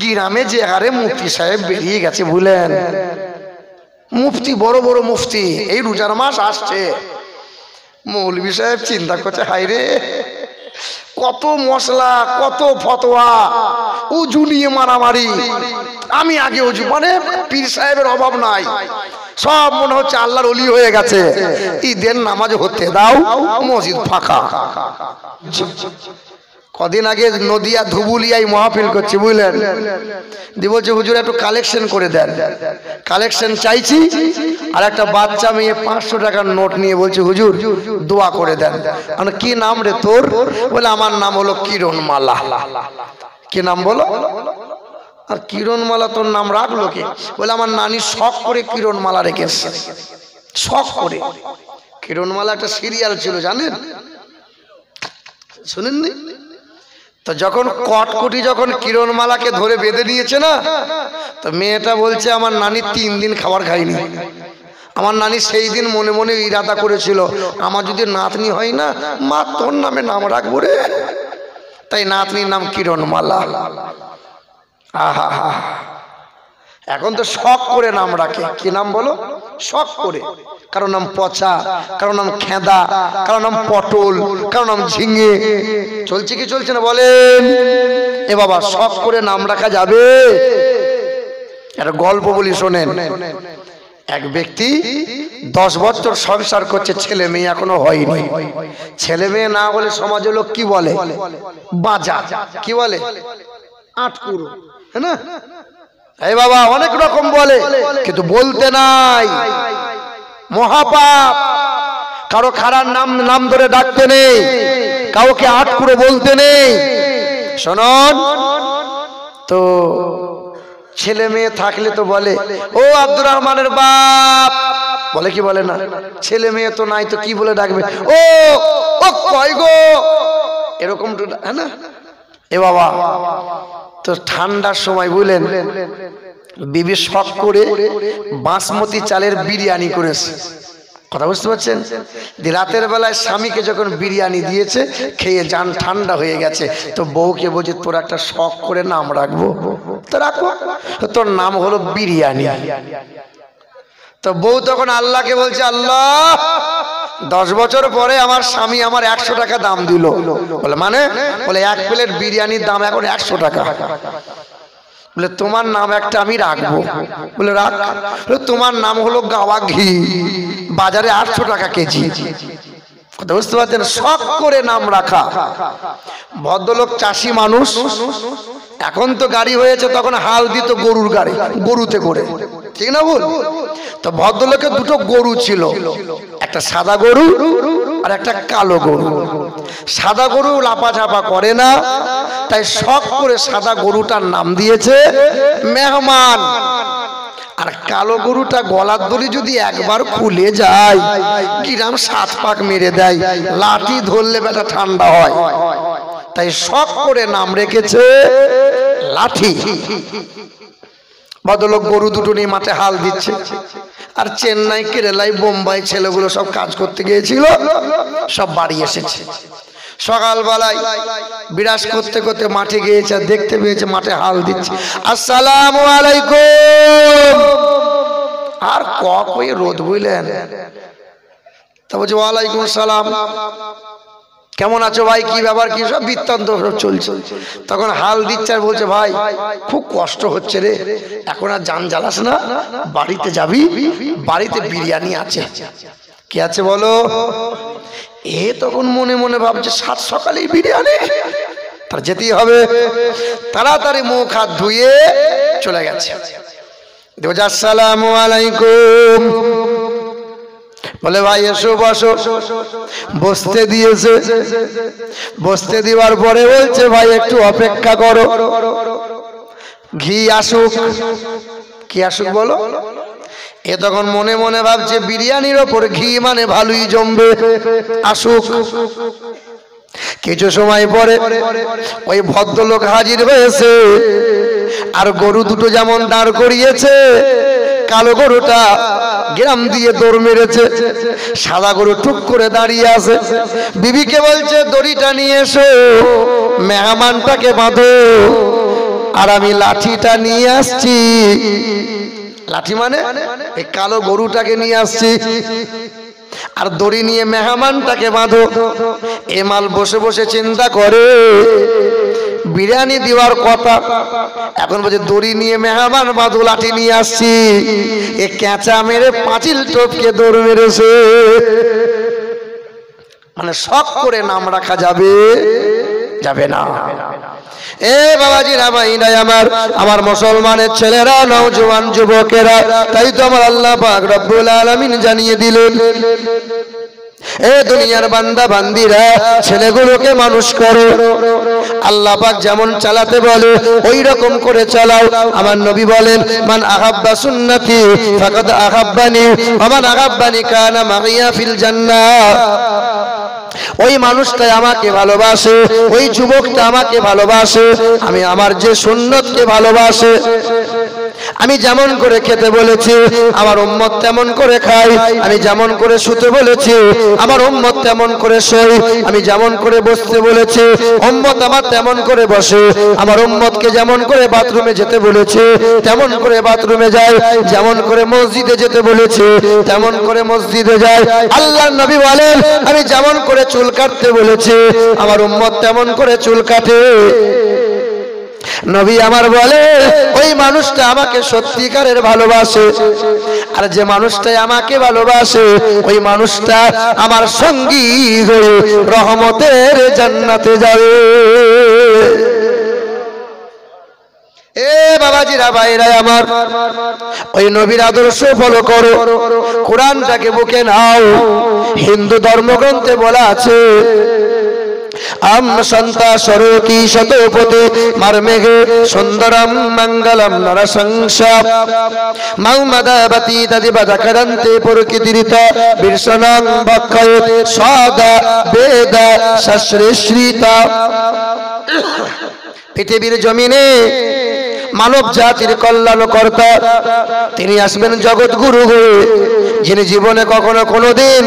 গ্রামে যে হারে মুফতি সাহেব বেরিয়ে গেছে বুঝলেন, মুফতি বড় বড় মুফতি, এই রোজার মাস আসছে, মৌলভী সাহেব চিন্তা করছে হায় রে কত মশলা কত ফতোয়া, উজু নিয়ে মারামারি, আমি আগে উজু, মানে পীর সাহেবের অভাব নাই, সব মনে হচ্ছে আল্লাহর ওলি হয়ে গেছে, ঈদের নামাজ হতে দাও, মসজিদ ফাঁকা। কদিন আগে নদিয়া ধুবুলিয়ায় মাহফিল করছি বুঝলেন, দিয়ে বলছে হুজুর একটু কালেকশন করে দেন, কালেকশন চাইছি, আর একটা বাচ্চা মেয়ে 500 টাকার নোট নিয়ে বলছে হুজুর দোয়া করে দেন। মানে কি নাম রে তোর? বলে আমার নাম হলো কিরণমালা। কি নাম বলো? আর কিরণমালা তোর নাম রাখলো কে? বলে আমার নানি শখ করে কিরণমালা রেখেছে, শখ করে। কিরণমালা একটা সিরিয়াল ছিল জানেন, শুনেননি? তো যখন কটকটি যখন কিরণমালাকে ধরে বেঁধে নিয়েছে না, তো মেয়েটা বলছে আমার নানি 3 দিন খাবার খায়নি। আমার নানি সেই দিন মনে মনে ইরাদা করেছিল আমার যদি নাতনি হয় না মা তোর নামে নাম রাখবো রে, তাই নাতনির নাম কিরণমালা। আহা, এখন তো শখ করে নাম রাখে। কি নাম বলো? শখ করে। কারো নাম পচা, কারো নাম খেদা, কারো নাম পটল, কারো নাম ঝিঙে। চলছে কি চলছে না বলেন? এ বাবা শখ করে নাম রাখা যাবে? একটা গল্প বলি শোনেন। এক ব্যক্তি 10 বছর সংসার করছে, ছেলে মেয়ে এখনো হয়নি। ছেলে মেয়ে না বলে সমাজের লোক কি বলে? বাজা। কি বলে? আটপুরো, হ্যাঁ না? এই বাবা অনেক রকম বলে, কিন্তু বলতে নাই, মহাপাপ। কারো খারাপ নাম ধরে ডাকতে নেই, কাউকে আটপুরো বলতে নেই। শুনুন তো, ছেলে মেয়ে থাকলে তো বলে ও আব্দুর রহমানের বাপ, বলে কি বলে না? ছেলে মেয়ে তো নাই তো কি বলে ডাকবে? ও ও কয় গো, এরকম তো, হ্যাঁ না? এ বাবা তো ঠান্ডার সময় বুঝলেন বিবি শখ করে বাসমতি চালের বিরিয়ানি করেছে। কথা বুঝতে পারছেন? রাতের বেলায় স্বামীকে যখন বিরিয়ানি দিয়েছে, খেয়ে জান ঠান্ডা হয়ে গেছে, তো বউকে বলছে তোর একটা শখ করে নাম রাখবো, তো রাখো, তোর নাম হলো বিরিয়ানি। তো বউ তখন আল্লাহকে বলছে আল্লাহ 10 বছর পরে আমার স্বামী আমার 100 টাকা দাম দিল। বলে মানে? বলে 1 প্লেট বিরিয়ানির দাম এখন 100 টাকা। বলে তোমার নাম একটা আমি রাখবো। বলে রাখ। তোমার নাম হলো গাওয়া ঘি, বাজারে 800 টাকা কেজি। কথা বুঝতে পারছেন? শখ করে নাম রাখা। ভদ্রলোক চাষি মানুষ, এখন তো গাড়ি হয়েছে, তখন হাল দিত গরুর গাড়ি, গরুতে করে, ঠিক না বল? তো ভদ্রলোকের 2টো গরু ছিল, একটা সাদা গরু আর একটা কালো গরু। সাদা গরু লাপাঝাপা করে না, তাই শখ করে সাদা গরুটার নাম দিয়েছে মেহমান। আর কালো গরুটা গলার দড়ি যদি একবার খুলে যায়, কিরাম 7 পাক মেরে দেয়, লাঠি ধরলে বেটা ঠান্ডা হয়, তাই শখ করে নাম রেখেছে লাঠি। ভদ্রলোক গরু 2টো নিয়ে মাঠে হাল দিচ্ছে, আর চেন্নাই, কেরালাই, বোম্বাই ছেলেগুলো সব কাজ করতে গিয়েছিল, সব বাড়ি এসেছে। সকালবেলায় বিরাজ করতে করতে মাঠে গিয়েছে, আর দেখতে পেয়েছে মাঠে হাল দিচ্ছে। আসসালামু আলাইকুম। আর কই রোদ বুঝলেন? তা বলছে ওয়ালাইকুম সালাম, কেমন আছো ভাই, কি ব্যাপার, কি সব বৃত্তান্ত চলছে। তখন হাল দিচ্ছে আর বলছে ভাই খুব কষ্ট হচ্ছে রে, এখন আর জান জ্বালাস না, বাড়িতে যাবি, বাড়িতে বিরিয়ানি আছে। কি আছে বলো? এ তখন মনে মনে ভাবছে 7 সকালেই বিরিয়ানি, তার যেতেই হবে। তাড়াতাড়ি মুখ হাত ধুয়ে চলে গেছে। আসসালামু আলাইকুম। বলে ভাই এসো বসো। বসতে দিয়েছে, বসতে দেওয়ার পরে বলছে ভাই একটু অপেক্ষা করো, ঘি আসুক। কি আসুক বলো? এ তখন মনে মনে ভাবছে বিরিয়ানির ওপর ঘি মানে ভালোই জমবে, আসুক। কিছু সময় পরে ওই ভদ্রলোক হাজির হয়েছে, আর গরু 2টো যেমন দাঁড় করিয়েছে, কালো গরুটা গ্রাম দিয়ে দৌড় মেরেছে, সাদা গরু টুক করে দাঁড়িয়ে আছে। বিবিকে বলছে দড়িটা নিয়ে এসো, মেহমানটাকে বাঁধো। আর আমি লাঠিটা নিয়ে আসছি। লাঠি মানে এই কালো গরুটাকে নিয়ে আসছি, আর দড়ি নিয়ে মেহমানটাকে বাঁধো। এমাল বসে বসে চিন্তা করে বিরিয়ানি দেওয়ার কথা, এখন বলছে দড়ি নিয়ে মেহমান বাঁধো, লাঠি নিয়ে আসছি। এ ক্যাঁচা মেরে পাঁচিল টপকে দৌড় মেরেছে। মানে শখ করে নাম রাখা যাবে যাবে না। এ বাবাজিরা ভাইরা আমার, আমার মুসলমানের ছেলেরা, নওজোয়ান যুবকেরা, তাই তো আমার আল্লাহ পাক রব্বুল আলামিন জানিয়ে দিলেন, এ দুনিয়ার বান্দা বান্দিরা, ছেলেগুলোকে মানুষ করো। আল্লাহ পাক যেমন চালাতে বলে ওই রকম করে চালাও। আমার নবী বলেন, মান আহাব্বা সুন্নতি ফাকাদ আহাব্বানি ওয়া মান আহাব্বানি কানা মাইয়া ফিল জান্নাহ। ওই মানুষটা আমাকে ভালোবাসে, ওই যুবকটা আমাকে ভালোবাসে, আমি আমার যে সুন্নতকে ভালোবাসে। আমি যেমন করে খেতে বলেছি আমার উম্মত তেমন করে খাই, আমি যেমন করে শুতে বলেছি আমার উম্মত তেমন করে শোয়, আমি যেমন করে বসতে বলেছি উম্মত আমার তেমন করে বসে, আমার উম্মতকে যেমন করে বাথরুমে যেতে বলেছে তেমন করে বাথরুমে যায়, যেমন করে মসজিদে যেতে বলেছে তেমন করে মসজিদে যায়। আল্লাহর নবী বলেন, আমি যেমন করে চুল কাটতে বলেছি আমার উম্মত তেমন করে চুল কাটে। নবী আমার বলে, ওই মানুষটা আমাকে সত্যিকারের ভালোবাসে, আর যে মানুষটাই আমাকে ভালোবাসে ওই মানুষটা আমার সঙ্গী হয়ে রহমতের জান্নাতে যাবে। এ বাবাজিরা ভাইরা আমার, ওই নবীর আদর্শ ফলো করো, কোরআনটাকে বুকে নাও। হিন্দু ধর্মগ্রন্থে বলা আছে, আম সন্তা সরোকি শতপতি মারমেঘে সুন্দরম মঙ্গলম নরসংসা মৌমদাবতী তদিবদকরন্তে পুরকিতিরিত বিরসনং ভক্ষয়ত সদা বেদ সশ্রেশ্রিতা। পৃথিবীর জমিনে মানব জাতির কল্যাণকর্তা তিনি আসবেন জগৎ গুরু হয়ে, যিনি জীবনে কখনো কোনোদিন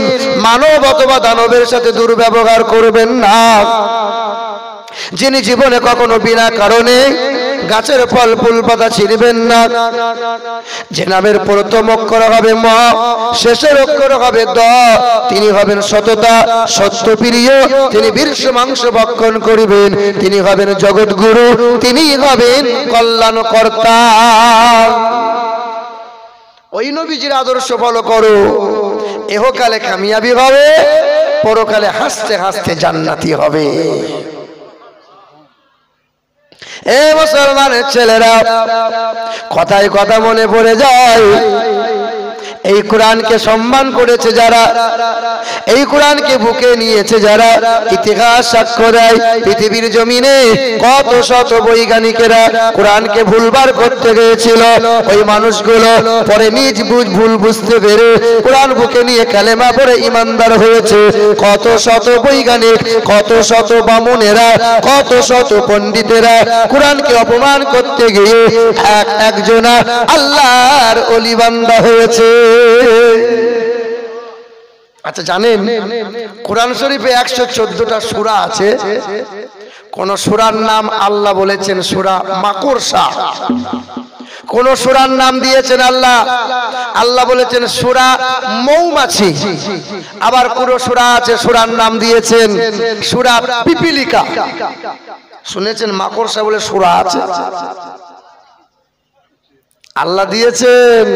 মানব অথবা দানবের সাথে দুর্ব্যবহার করবেন না, যিনি জীবনে কখনো বিনা কারণে গাছের ফল ফুল পাতা ছিঁড়বেন না, যে নামের প্রথম অক্ষর হবে ম, শেষের অক্ষর হবে দ, তিনি হবেন সততা সত্যপ্রিয়, তিনি বীর্ষ মাংস ভক্ষণ করিবেন, তিনি হবেন জগৎ গুরু, তিনি হবেন কল্যাণকর্তা। ওই নবীজির আদর্শ ফলো করো, এহকালে কামিয়াবি হবে, পরকালে হাসতে হাসতে জান্নাতি হবে। এ মুসলমানের ছেলেরা, কথায় কথা মনে পড়ে যায়, এই কোরআনকে সম্মান করেছে যারা, এই কোরআনকে বুকে নিয়েছে যারা, ইতিহাস সাক্ষ্য দেয় পৃথিবীর জমিনে কত শত বৈজ্ঞানিকেরা কোরআনকে ভুলবার করতে গিয়েছিল, ওই মানুষগুলো পরে নিজ ভুল বুঝতে পেরে কোরআন বুকে নিয়ে কালেমা পড়ে ইমানদার হয়েছে। কত শত বৈজ্ঞানিক, কত শত বামুনেরা, কত শত পণ্ডিতেরা কোরআনকে অপমান করতে গিয়ে একজনা আল্লাহর ওলি বান্দা হয়েছে। আচ্ছা জানেন, কোরআন শরীফে 114টা সূরা আছে, কোন সূরার নাম আল্লাহ বলেছেন সূরা মাকড়সা, কোন সূরার নাম দিয়েছেন আল্লাহ বলেছেন সূরা মৌমাছি, আবার কোন সূরা আছে সূরার নাম দিয়েছেন সূরা পিপিলিকা। শুনেছেন মাকড়সা বলে সূরা আছে? আল্লাহ দিয়েছেন।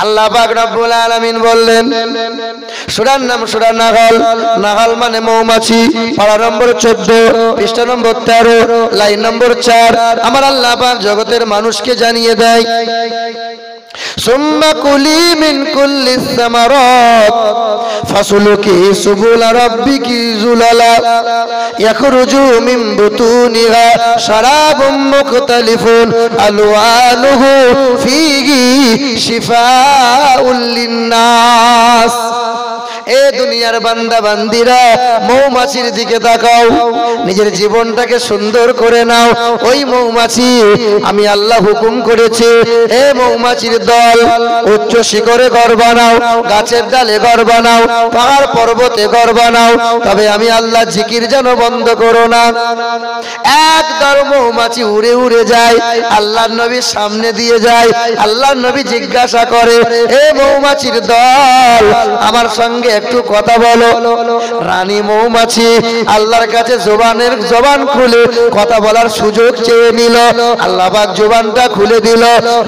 আল্লাহ পাক রব্বুল আলামিন বললেন, সূরার নাম সূরা নাহল, নাহল মানে মৌমাছি, পারা নম্বর 14, পৃষ্ঠা নম্বর 13, লাইন নম্বর 4। আমার আল্লাহ পাক জগতের মানুষকে জানিয়ে দেয়, সুম্মা কুলি মিন কুল্লি সামারাত ফাসলুকি সুবুলা রাব্বিকি যুলালা ইয়াখরুজু মিন বুতুনিহা শারাবুম মুখতালিফুন আলওয়ানুহু ফীহি শিফাউল লিন্নাস। এ দুনিয়ার বান্দা বান্দিরা, মৌমাছির দিকে তাকাও, নিজের জীবনটাকে সুন্দর করে নাও। ওই মৌমাছি আমি আল্লাহ হুকুম করেছি, এ মৌমাছির দল, উচ্চ শিখরে ঘর বানাও, গাছের ডালে ঘর বানাও, পাহাড় পর্বতে ঘর বানাও, তবে আমি আল্লাহ জিকির যেন বন্ধ করো না। একদল মৌমাছি উড়ে উড়ে যায়, আল্লাহর নবীর সামনে দিয়ে যায়। আল্লাহর নবী জিজ্ঞাসা করে, এ মৌমাছির দল, আমার সঙ্গে একটু কথা বলো। রানী মৌমাছি আল্লাহর কাছে জবান খুলে কথা বলার সুযোগ চেয়ে নিল। আল্লাহ পাক জবানটা খুলে দিল।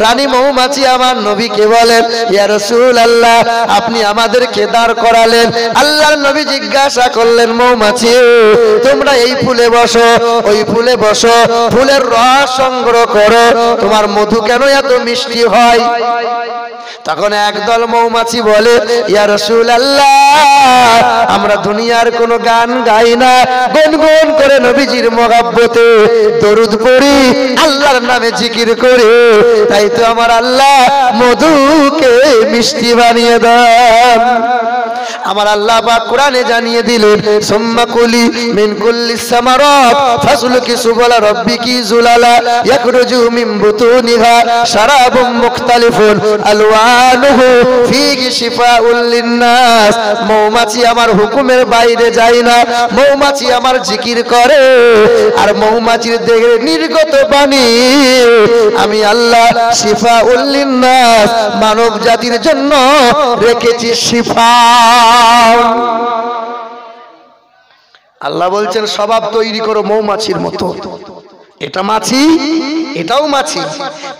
রানী মৌমাছি আমার নবীকে বলেন, ইয়া রাসূলুল্লাহ, আপনি আমাদেরকে দাঁড় করালেন। আল্লাহর নবী জিজ্ঞাসা করলেন, মৌমাছি তোমরা এই ফুলে বসো, ওই ফুলে বসো, ফুলের রস সংগ্রহ করো, তোমার মধু কেন এত মিষ্টি হয়? তখন একদল মৌমাছি বলে, ইয়া রাসূলুল্লাহ, আমরা দুনিয়ার কোনো গান গাই না, গুনগুন করে নবীজির মহব্বতে দরুদ পড়ি, আল্লাহর নামে জিকির করি, তাই তো আমার আল্লাহ মধুকে মিষ্টি বানিয়ে দেন। আমার আল্লাহ পাক কোরআনে জানিয়ে দিলেন, সুম্মা কুলি মিন কুল্লিস সামারাত ফাসলুকি সুবুলা রাব্বিকি যুলালা ইয়াখরুজু মিন বুতুনিহা শারাবুম মুখতালিফুন আলওয়ানুহু ফীহি শিফাউল লিন্নাস। মৌমাছি আমার হুকুমের বাইরে যায় না, মৌমাছি আমার জিকির করে, আর মৌমাছির দেহে নির্গত বাণী আমি আল্লাহ শিফাউল লিন্নাস, মানব জাতির জন্য রেখেছি শিফা। আল্লাহ বলছেন, স্বভাব তৈরি করো মৌমাছির মতো। এটা মাছি, এটাও মাছি,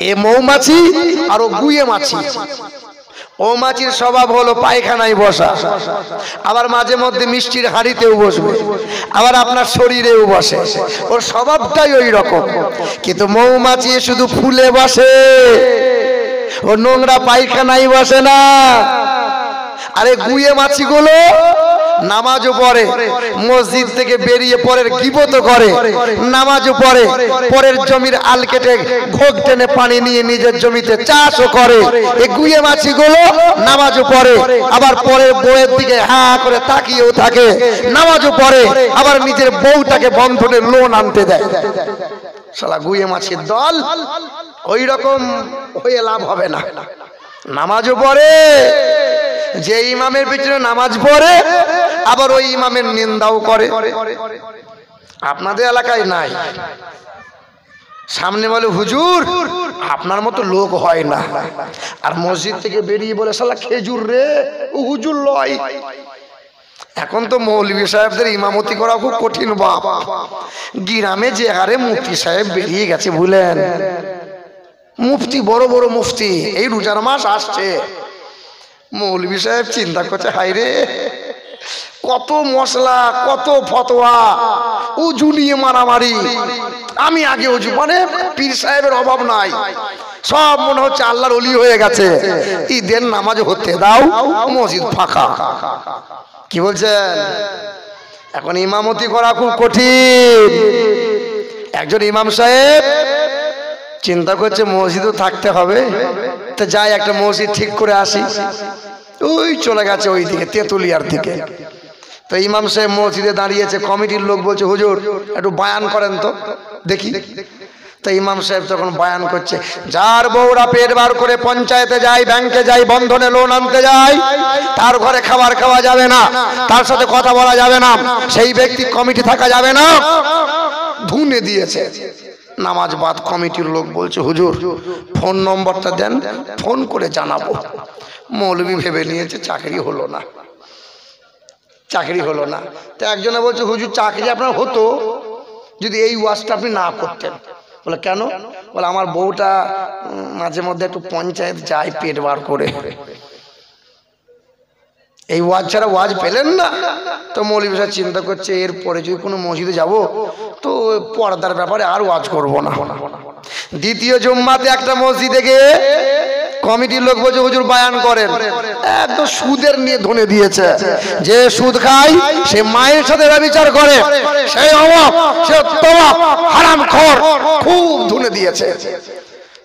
এ মৌমাছি আর ও গুয়ে মাছি। ও মাছির স্বভাব হলো পায়খানায় বসা, আবার মাঝে মধ্যে মিষ্টির হাঁড়িতেও বসবে, আবার আপনার শরীরেও বসে, ওর স্বভাবটাই ওই রকম। কিন্তু মৌমাছি শুধু ফুলে বসে, ও নোংরা পায়খানায় বসে না। আরে গুয়ে মাছিগুলো নামাজও পড়ে, মসজিদ থেকে বেরিয়ে পরের গীবত করে, নামাজও পড়ে, পরের জমির আল কেটে ঘোগ টেনে পানি নিয়ে নিজের জমিতে চাষও করে। এই গুয়ে মাছিগুলো নামাজও পড়ে, আবার পরের বউয়ের দিকে হ্যাঁ করে তাকিয়েও থাকে, নামাজও পড়ে, আবার নিজের বউটাকে বন্ধনে লোন আনতে দেয়। শালা গুয়ে মাছির দল, ওই রকম হয়ে লাভ হবে না। নামাজও পড়ে, যে ইমামের পিছনে নামাজ পড়ে, আবার ওই ইমামের নিন্দাও করে। আপনাদের এলাকায় নাই, সামনে বলে হুজুর আপনার মতো লোক হয় না, আর মসজিদ থেকে বেরিয়ে বলে শালা খেজুর রে, ও হুজুর লয়। এখন তো মৌলভী সাহেবদের ইমামতি করা খুব কঠিন বাপ। গ্রামে যে হারে মুফতি সাহেব বেরিয়ে গেছে বুঝলেন, মুফতি, বড় বড় মুফতি, এই রোজার মাস আসছে, মৌলভী সাহেব চিন্তা করছে, হায় রে কত মশলা, কত ফতোয়া, উজু নিয়ে মারামারি, আমি আগে উজু, মানে পীর সাহেবের অভাব নাই, সব মনে হচ্ছে আল্লাহর ওলি হয়ে গেছে। ঈদের নামাজ হতে দাও, মসজিদ ফাঁকা। কি বলছেন? এখন ইমামতি করা খুব কঠিন। একজন ইমাম সাহেব চিন্তা করছে মসজিদও থাকতে হবে, তো যাই একটা মসজিদ ঠিক করে আসি। ওই চলে গেছে ওই দিকে তেঁতুলিয়ার দিকে। তো ইমাম সাহেব মসজিদে দাঁড়িয়েছে, কমিটির লোক বলছে হুজুর একটু বয়ান করেন তো দেখি। তো ইমাম সাহেব তখন বয়ান করছে, যার বউরা পেট বার করে পঞ্চায়েতে যায়, ব্যাংকে যায়, বন্ধনে লোন আনতে যায়, তার ঘরে খাবার খাওয়া যাবে না, তার সাথে কথা বলা যাবে না, সেই ব্যক্তি কমিটি থাকা যাবে না, ধুনে দিয়েছে। নামাজ বাদ কমিটির লোক বলছে হুজুর ফোন নম্বরটা দেন, ফোন করে জানাবো। মৌলভী ভেবে নিয়েছে চাকরি হলো না, চাকরি হলো না। তো একজনে বলছে হুজুর চাকরি আপনার হতো যদি এই ওয়াজটা আপনি না করতেন। বলে কেন? বলে আমার বউটা মাঝে মধ্যে একটু পঞ্চায়েত যায় পেট বার করে, এই ওয়াজ ছাড়া ওয়াজ পেলেন না। তো মৌলভী সাহেব চিন্তা করছে এরপরে যদি কোনো মসজিদে যাব তো পর্দার ব্যাপারে আর ওয়াজ করব না। দ্বিতীয় জুম্মাতে একটা মসজিদে গিয়ে কমিটির লোক বলছে হুজুর বয়ান করেন, একদম সুদের নিয়ে ধনে দিয়েছে। যে সুদ খায় সে মায়ের সাথে ব্যভিচার করে, সে অবাক, সে তওয়াব, হারামখোর, খুব ধনে দিয়েছে।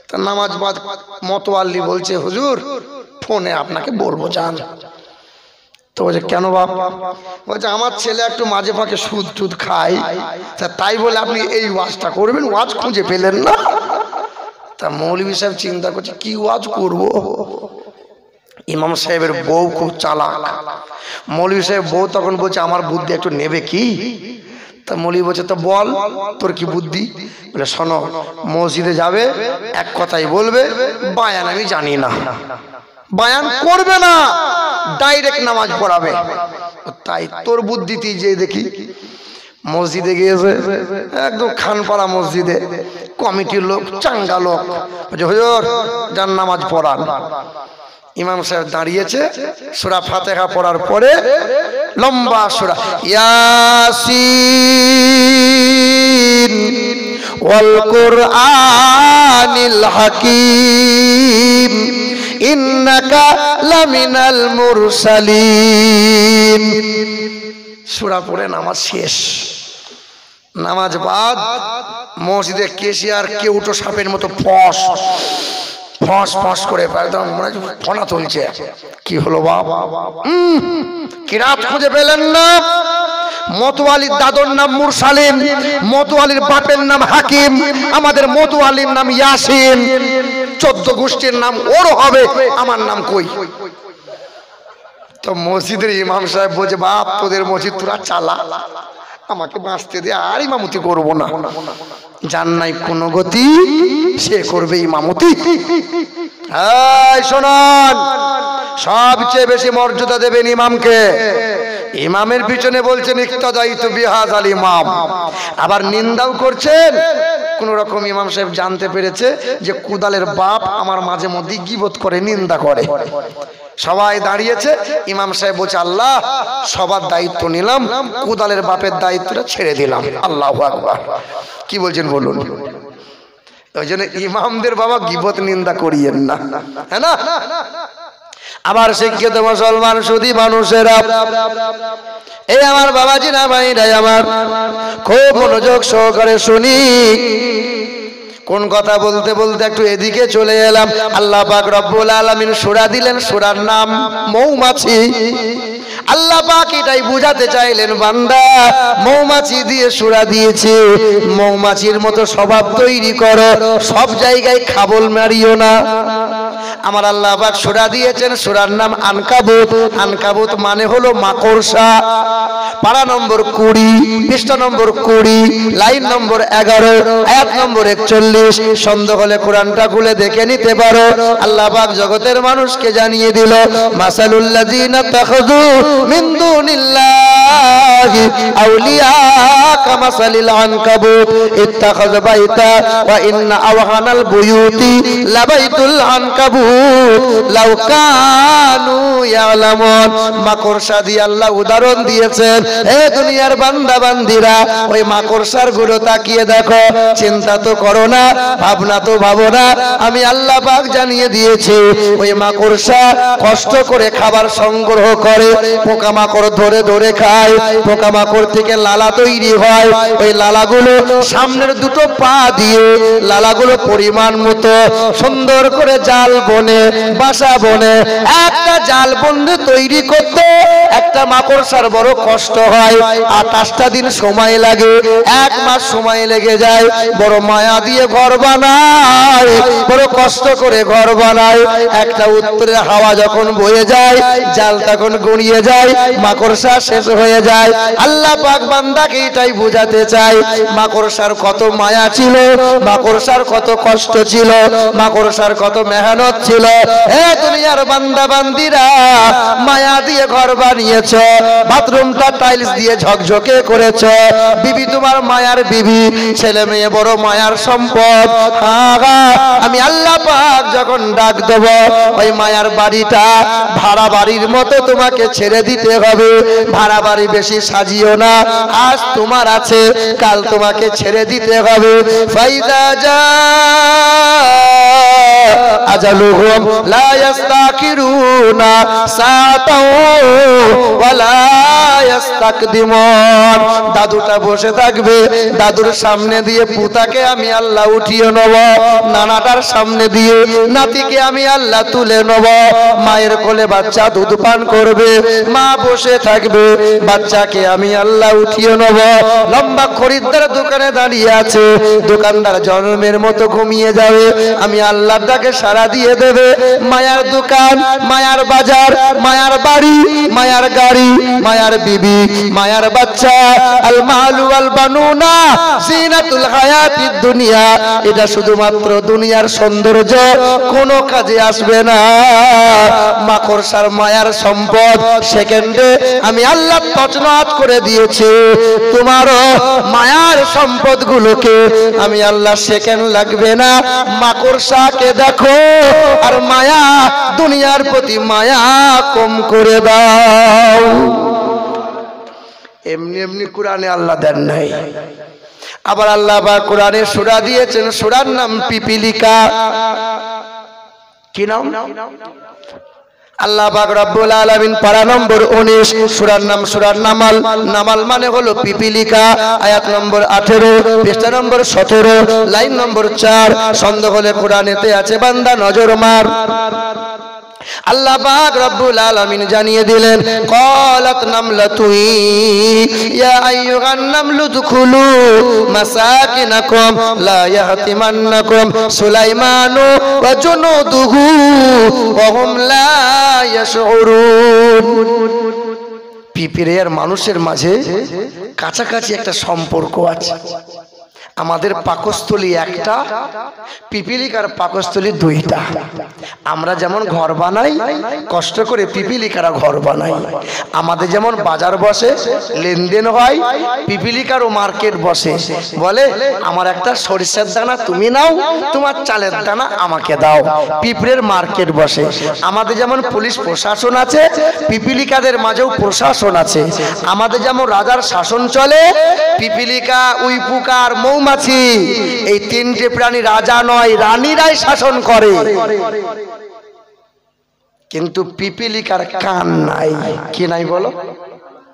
তা নামাজ বাদ মতওয়াল্লি বলছে হুজুর ফোনে আপনাকে বলবো যান। তো বলছে কেন বাপ? বলছে আমার ছেলে একটু মাঝে ফাঁকে সুদ টুদ খায়, তাই বলে আপনি এই ওয়াজটা করবেন? ওয়াজ খুঁজে পেলেন না? তা মৌলভী সাহেব চিন্তা করছে কি ওয়াজ করব। ইমাম সাহেবের বউ খুব চালাক। মৌলভী সাহেব বউ তখন বলছে আমার বুদ্ধি একটু নেবে কি? তা মৌলভী বলছে তো বল তোর কি বুদ্ধি? বলে শোনো, মসজিদে যাবে, এক কথাই বলবে বায়ান আমি জানি না, বায়ান করবে না, ডাইরেক্ট নামাজ পড়াবে। তাই তোর বুদ্ধিতে যে দেখি মসজিদে গিয়েছে, একদম খানপাড়া মসজিদে, কমিটির লোক, চাঙ্গা লোক, হুজুর যান নামাজ পড়ান। ইমাম সাহেব দাঁড়িয়েছে, সূরা ফাতিহা পড়ার পরে লম্বা সূরা ইয়াসিন ওয়াল কুরআনিল হাকীম ইন্নাকা লামিনাল মুরসালিন সূরা পড়ে নামাজ শেষ। নামাজ বাদ মসজিদে কেশিয়ার কেউটো সাপের মতো ফস ফস ফস করে একদম ফনা তুলছে। কি হলো বাবা? কিরাত খুঁজে পেলেন না? মতোয়ালির দাদর নাম মুরসালিন, মতোয়ালির বাপের নাম হাকিম, আমাদের মতোয়ালির নাম ইয়াসিন, 14 গোষ্ঠীর নাম ওর হবে, আমার নাম কই? তো মসজিদের ইমাম সাহেব বলছে বাপ তোদের মসজিদ তোরা চালা, আমাকে বাঁচতে দে, আর ইমামতি করবো না। যার নাই কোনো গতি সে করবে ইমামতি। এই শুনুন, সবচেয়ে বেশি মর্যাদা দেবেন ইমামকে। ইমামের পিছনে বলছেন ইক্তাদাইতু বিহাযাল ইমাম, আবার নিন্দাও করছেন। কোন রকম ইমাম সাহেব জানতে পেরেছে যে কুদালের বাপ আমার মাঝে মধ্যে গীবত করে, নিন্দা করে। সবাই দাঁড়িয়েছে, ইমাম সাহেব বলছে আল্লাহ সবার দায়িত্ব নিলাম, কুদালের বাপের দায়িত্বটা ছেড়ে দিলাম। আল্লাহু আকবার। কি বলছেন বলুন? ওই জন্য ইমামদের বাবা গীবত নিন্দা করিয়েন না, হ্যাঁ না? আবার শিক্ষিত মুসলমান সুধী মানুষেরা, এই আমার বাবাজি না ভাইরাই আমার, খুব মনোযোগ সহকারে শুনি। কোন কথা বলতে বলতে একটু এদিকে চলে এলাম। আল্লাহ পাক রব্বুল আলামিন সূরা দিলেন, সূরার নাম মৌমাছি। আল্লাহ পাক এটাই বুঝাতে চাইলেন বান্দা মৌমাছি দিয়ে সূরা দিয়েছে, মৌমাছির মতো স্বভাব তৈরি করো, সব জায়গায় খাবল মারিও না। আমার আল্লাহ পাক সূরা দিয়েছেন, সূরার নাম আনকাবুত। আনকাবুত মানে হলো মাকড়সা। পারা নম্বর 20, পৃষ্ঠা নম্বর 20, লাইন নম্বর 11, আয়াত নম্বর 41। সন্দেহ হলে কোরআনটা খুলে দেখে নিতে পারো। আল্লাহ পাক জগতের মানুষকে জানিয়ে দিল, মাসালুল লাযিনা তাখাযু মিন দুনিল্লাহি আউলিয়া কামাসালিল আনকাবুত ইত্তাখায বাইতা ওয়া ইন্না আওহানাল বুয়ুতি লাবাইতুল আনকাবুত লাউ কানু ইয়ালামুন। মাকড়সা দিয়ে আল্লাহ উদাহরণ দিয়েছেন। এ দুনিয়ার বান্দা বান্দিরা, ওই মাকড়সার গুলো তাকিয়ে দেখো, চিন্তা তো করো না, ভাবনা তো ভাবো না, আমি আল্লাহ পাক জানিয়ে দিয়েছি ওই মাকড়সা কষ্ট করে খাবার সংগ্রহ করে, পোকামাকড় ধরে ধরে খায়, পোকামাকড় থেকে লালা তৈরি হয়, ওই লালাগুলো সামনের দুটো পা দিয়ে লালাগুলো পরিমাণ মতো সুন্দর করে জাল বনে, বাসা বনে। একটা জাল বন্ধে তৈরি করতে একটা মাকড়সার বড় কষ্ট হয়, 28টা দিন সময় লাগে, 1 মাস সময় লেগে যায়। বড় মায়া দিয়ে ঘর বানায়, বড় কষ্ট করে ঘর বানায়। একটা উত্তরের হাওয়া যখন বয়ে যায়, জাল তখন গড়িয়ে যায়, মাকড়সা শেষ হয়ে যায়। আল্লাহ পাক বান্দাকে এটাই বোঝাতে চায়, মাকড়সার কত মায়া ছিল, মাকড়সার কত কষ্ট ছিল, মাকড়সার কত মেহনত ছিল। এ দুনিয়ার বান্দা বান্দিরা, মায়া দিয়ে ঘর বানিয়েছ, বাথরুমটা টাইলস দিয়ে ঝকঝকে করেছ, বিবি তোমার মায়ার বিবি, ছেলে মেয়ে বড় মায়ার সম্পদ। আমি আল্লাহ পাক যখন ডাক দেব, ওই মায়ার বাড়িটা ভাড়া বাড়ির মতো তোমাকে ছেড়ে দিতে হবে। ভাড়া বাড়ি বেশি সাজিও না, আজ তোমার আছে, কাল তোমাকে ছেড়ে দিতে হবে। ফাইদা জা আজালুহুম লা ইস্তাখিরুনা সাআতাও ওয়া লা ইস্তাকদিমুন। দাদুটা বসে থাকবে, দাদুর সামনে দিয়ে পুতাকে আমি আল্লাহ উঠিয়ে নেব, নানাটার সামনে দিয়ে নাতিকে আমি আল্লাহ তুলে নেব। মায়ের কোলে বাচ্চা দুধ পান করবে, মা বসে থাকবে, বাচ্চাকে আমি আল্লাহ উঠিয়ে নেব। লম্বা খরিদ্দার দোকানে দাঁড়িয়ে আছে, দোকানদার জন্মের মতো ঘুমিয়ে যাবে, আমি আল্লাহর ডাকে সাড়া দিয়ে দেবে। মায়ার দোকান, মায়ার বাজার, মায়ার বাড়ি, মায়ার গাড়ি, মায়ার বিবি, মায়ার বাচ্চা। আল মালু ওয়াল বানুনা জিনাতুল হায়াতিদ দুনিয়া, এটা শুধুমাত্র দুনিয়ার সৌন্দর্য, কোনো কাজে আসবে না। মাকড়সার মায়ার সম্পদ সেকেন্ডে আমি আল্লাহ তছনছ করে দিয়েছি। তোমারও মায়ার সম্পদগুলোকে আমি আল্লাহ সেকেন্ড লাগবে না, মাকড়সাকে দেখো আর মায়া, দুনিয়ার প্রতি মায়া কম করে দাও। এমনি এমনি কোরআনে আল্লাহ দেন নাই। আবার আল্লাহ বা কোরআনে সূরা দিয়েছেন, সূরার নাম পিপিলিকা। কি নাম? আল্লাহ পাক রব্বুল আলামিন পারা নম্বর 19, সূরার নাম সূরার নামাল। নামাল মানে হলো পিপিলিকা। আয়াত নম্বর 18, পৃষ্ঠা নম্বর 17, লাইন নম্বর 4। সন্দেহ হলে কোরআনেতে আছে, বান্দা নজর মার। আল্লাহ পাক রব্বুল আলামিন জানিয়ে দিলেন, ক্বালাত নামলাতু ইয়া আইয়ুহান নামলু দুখুলু মাসাকিনাকুম লা ইয়াহতিমান্নাকুম সুলাইমানু ওয়া জুনুদুহু ওয়া হুম লা ইয়াশউরুন। পিঁপড়ের মানুষের মাঝে কাছাকাছি একটা সম্পর্ক আছে। আমাদের পাকস্থলী একটা, পিপিলিকার পাকস্থলী দুইটা। আমরা যেমন ঘর বানাই, কষ্ট করে পিপিলিকারা ঘর বানাই। আমাদের যেমন বাজার বসে, লেনদেন হয়, পিপিলিকারও মার্কেট বসে। বলে আমার একটা সরিষার দানা তুমি নাও, তোমার চালের দানা আমাকে দাও। পিঁপড়ের মার্কেট বসে। আমাদের যেমন পুলিশ প্রশাসন আছে, পিপিলিকাদের মাঝেও প্রশাসন আছে। আমাদের যেমন রাজার শাসন চলে, পিপিলিকা, উইপুকা আর মৌমাছি, এই তিনটে প্রাণী রাজা নয়, রানীরাই শাসন করে। কিন্তু পিপিলিকার কান নাই। কি নাই বলো?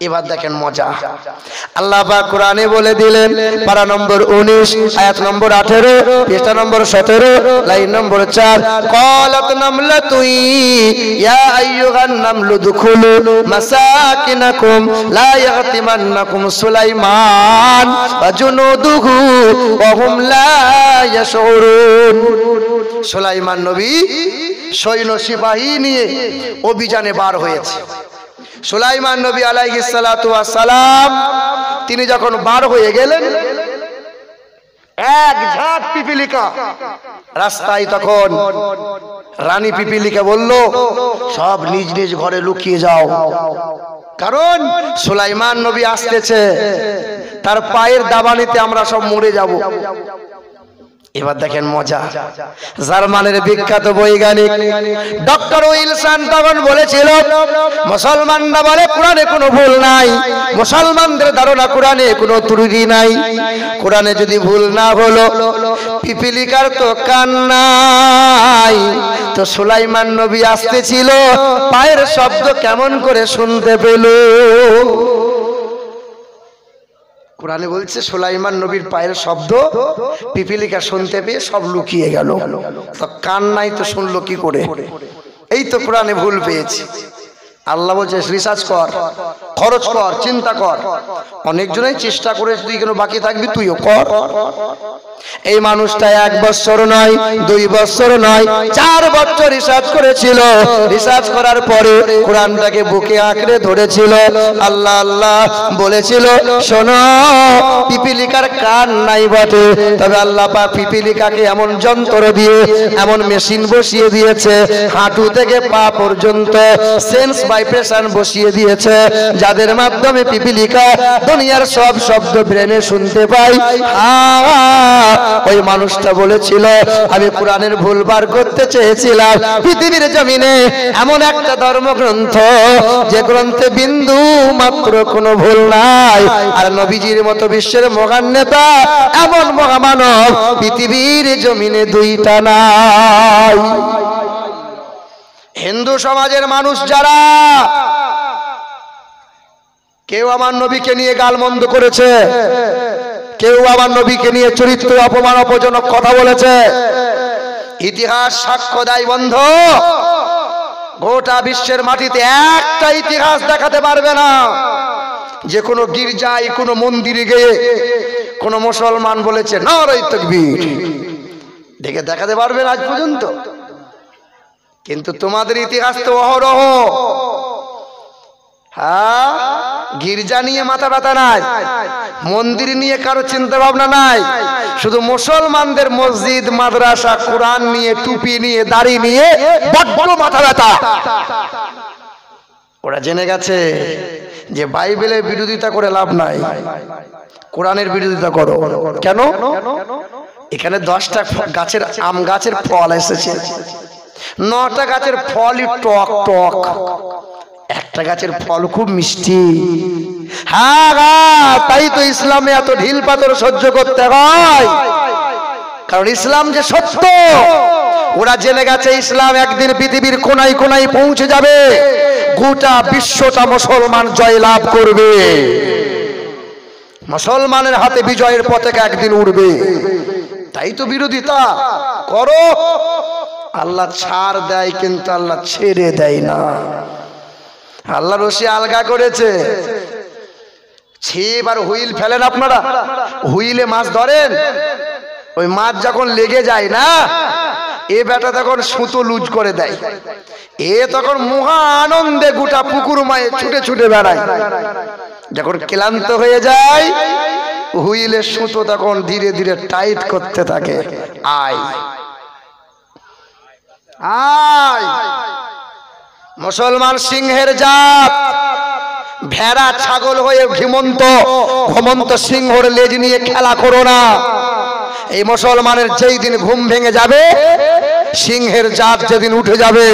এবার দেখেন মজা। আল্লাহ পাক কোরআনে বলে দিলেন, পারা নম্বর 19, আয়াত নম্বর 18, পৃষ্ঠা নম্বর 17, লাইন নম্বর 4। ক্বালাত নামলাতু ইয়া আইয়ুহান নামলু দুখুলু মাসাকিনাকুম লা ইয়াহতিমান্নাকুম সুলাইমান ওয়া জুনুদুহু ওয়া হুম লা ইয়াশউরুন। সুলাইমান নবী সৈন্য সিপাহী নিয়ে অভিযানে বার হয়েছে। সুলাইমান নবী আলাইহিস সালাতু ওয়াস সালাম তিনি যখন বার হয়ে গেলেন, এক ঝাঁক পিপিলিকা রাস্তায়। তখন রানী পিপিলিকা বলল, সব নিজ নিজ ঘরে লুকিয়ে যাও, কারণ সুলাইমান নবী আসতেছে, তার পায়ের দাবানিতে আমরা সব মরে যাব। এবার দেখেন মজা। জার্মানের বিখ্যাত বৈজ্ঞানিক ডক্টর উইলসন তখন বলেছিল, মুসলমানরা বলে কোরআনে কোনো ভুল নাই, মুসলমানদের ধারণা কোরআনে কোনো ত্রুটি নাই। কোরআনে যদি ভুল না হলো, পিপিলিকার তো কান নাই, তো সুলাইমান নবী আসতেছিল, পায়ের শব্দ কেমন করে শুনতে পেল? কোরআনে বলছে সুলাইমান নবীর পায়ের শব্দ পিপিলিকা শুনতে পেয়ে সব লুকিয়ে গেল। তো কান নাই, তো শুনলো কি করে? এই তো কোরআনে ভুল পেয়েছি। আল্লাহ বলছে রিসার্চ কর, খরচ কর, চিন্তা কর। অনেকজনই চেষ্টা করে, তুই কেন বাকি থাকবি? তুইও কর। এই মানুষটা 1 বছর নয়, 2 বছর নয়, 4 বছর রিসার্চ করেছিল। রিসার্চ করার পরে কোরআনটাকে বুকে আঁকড়ে ধরেছিল। আল্লাহ আল্লাহ বলেছিল, শোনো, পিপিলিকার কান নাই বটে, তবে আল্লাহ পাক পিপিলিকাকে এমন যন্ত্র দিয়ে, এমন মেশিন বসিয়ে দিয়েছে, হাঁটু থেকে পা পর্যন্ত সেন্স ভাইব্রেশন বসিয়ে দিয়েছে, যাদের মাধ্যমে পিপিলিকা দুনিয়ার সব শব্দ ব্রেনে শুনতে পাই। ওই মানুষটা বলেছিল আমি কোরআনের ভুল বার করতে চেয়েছিলাম। পৃথিবীর জমিনে এমন একটা ধর্মগ্রন্থ যে গ্রন্থে বিন্দু মাত্র কোনো ভুল নাই, আর নবীজির মতো বিশ্বের মহান নেতা এমন মহামানব পৃথিবীর জমিনে দুইটা নাই। হিন্দু সমাজের মানুষ যারা কেউ আমার নবীকে নিয়ে গালমন্দ করেছে, কেউ আমার নবীকে নিয়ে চরিত্র অপমান অপজনক কথা বলেছে, ইতিহাস সাক্ষ্য দেয় বন্ধু, গোটা বিশ্বের মাটিতে একটা ইতিহাস দেখাতে পারবে না যে কোনো গির্জায় কোনো মন্দিরে গিয়ে কোনো মুসলমান বলেছে নারায়ে তাকবীর, দেখে দেখাতে পারবে না আজ পর্যন্ত। কিন্তু তোমাদের ইতিহাস তো অহরহ। হ্যাঁ, গির্জা নিয়ে মাথা ব্যথা নাই, মন্দির নিয়ে কারো চিন্তা ভাবনা নাই, শুধু মুসলমানদের মসজিদ মাদ্রাসা কোরআন নিয়ে টুপি নিয়ে দাড়ি নিয়ে বড্ড মাথা ব্যথা। ওরা জেনে গেছে যে বাইবেলের বিরোধিতা করে লাভ নাই, কোরআনের বিরোধিতা করো। কেন? এখানে 10টা গাছের আম গাছের ফল এসেছে, 9টা গাছের ফলই টক টক, একটা গাছের ফল খুব মিষ্টি। হ্যাঁ, তাই তো ইসলামে এত ঢিল পাথর সহ্য করতে হয়, কারণ ইসলাম যে সত্য। ওরা জেনে গেছে ইসলাম একদিন পৃথিবীর কোনায় কোনায় পৌঁছে যাবে, গোটা বিশ্বটা মুসলমান জয় লাভ করবে, মুসলমানের হাতে বিজয়ের পতাকা একদিন উড়বে। তাই তো বিরোধিতা করো। আল্লাহ ছাড় দেয় কিন্তু আল্লাহ ছেড়ে দেয় না। আল্লাহ রশি আলগা করেছে, ছিপ আর হুইল ফেলেন আপনারা, হুইলে মাছ ধরেন, ওই মাছ যখন লেগে যায় না, এ বেটা তখন সুতো লুজ করে দেয়, এ তখন মহা আনন্দে গোটা পুকুর মায়ে ছুটে ছুটে বেড়ায়। যখন ক্লান্ত হয়ে যায়, হুইলের সুতো তখন ধীরে ধীরে টাইট করতে থাকে। আয় আয়, মুসলমান সিংহের জাত, ভেড়া ছাগল হয়ে ঘুমন্ত সিংহর লেজ নিয়ে খেলা করো না। এই মুসলমানের যেই দিন ঘুম ভেঙে যাবে, সিংহের জাত যেদিন উঠে যাবে,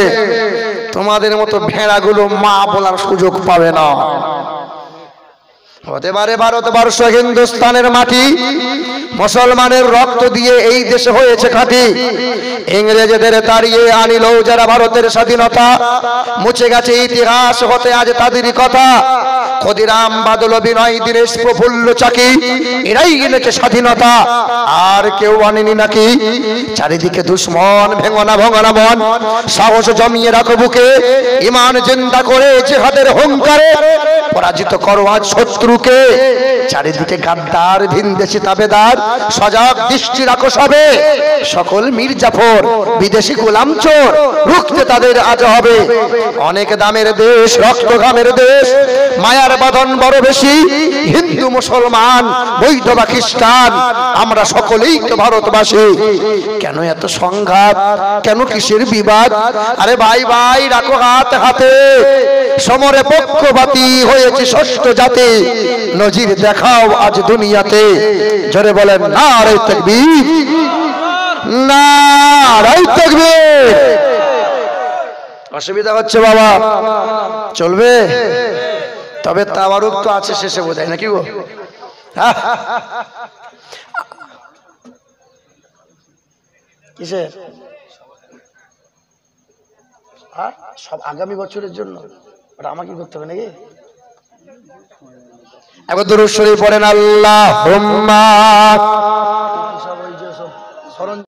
তোমাদের মতো ভেড়াগুলো মা বলার সুযোগ পাবে না। হতে পারে ভারতবর্ষ হিন্দুস্তানের মাটি, মুসলমানের রক্ত দিয়ে এই দেশে হয়েছে খাঁটি। ইংরেজদের তাড়িয়ে আনিল যারা ভারতের স্বাধীনতা, মুছে গেছে ইতিহাস হতে আজ তাদেরই কথা। ক্ষুদিরাম বাদল বিনয় দীনেশ প্রফুল্ল চাকি, এরাই এনেছে স্বাধীনতা, আর কেউ আনেনি নাকি। চারিদিকে দুশ্মন, ভেঙনা ভঙনা মন, সাহস জমিয়ে রাখো বুকে, ইমান জিন্দা করে জিহাদের হুঙ্কারে পরাজিত করো আজ শত্রুকে। চারিদিকে গাদ্দার ভিনদেশি তাবেদার, সজাগ দৃষ্টি রাখো সবে, সকল মির্জাফর বিদেশি গোলাম চোর, রুখতে তাদের আজ হবে। অনেক দামের দেশ, রক্ত ঘামের দেশ, মায়ার বাঁধন বড় বেশি, হিন্দু মুসলমান বৈধ বা খ্রিস্টান, আমরা সকলেই তো ভারতবাসী। কেন এত সংঘাত, কেন কিসের বিবাদ? আরে ভাই ভাই রাখো হাত হাতে, সমরে পক্ষপাতী হয়েছে ষষ্ঠ জাতি, নজির দেখাও আজ দুনিয়াতে। জোরে বলেন নারায়ে তাকবীর, নারায়ে তাকবীর। অসুবিধা হচ্ছে বাবা, চলবে? তবে তাওয়ারুক তো আছে শেষে বোধহয় নাকি গো? কিসে সব আগামী বছরের জন্য? ওটা আমাকে করতে হবে নাকি? একবার দুরূদ শরীফ পড়েন, আল্লাহুম্মা